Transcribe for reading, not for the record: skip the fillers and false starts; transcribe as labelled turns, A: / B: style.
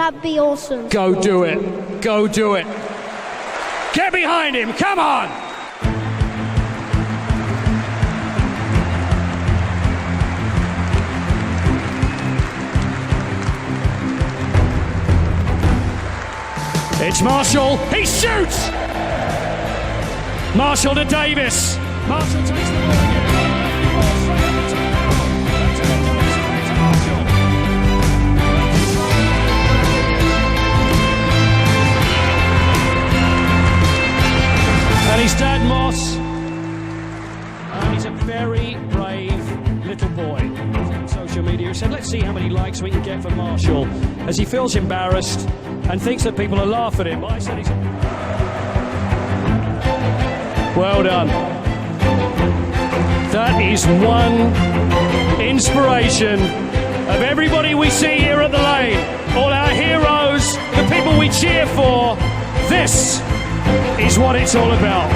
A: That'd be awesome.
B: Go do it. Go do it. Get behind him. Come on. It's Marshall. He shoots. Marshall to Davis. Marshall takes the ball again. And he's Dad Moss. And he's a very brave little boy. On social media, he said, let's see how many likes we can get for Marshall, as he feels embarrassed and thinks that people are laughing at him. I said he's... Well done. That is one inspiration of everybody we see here at the Lane. All our heroes, the people we cheer for. This is what it's all about.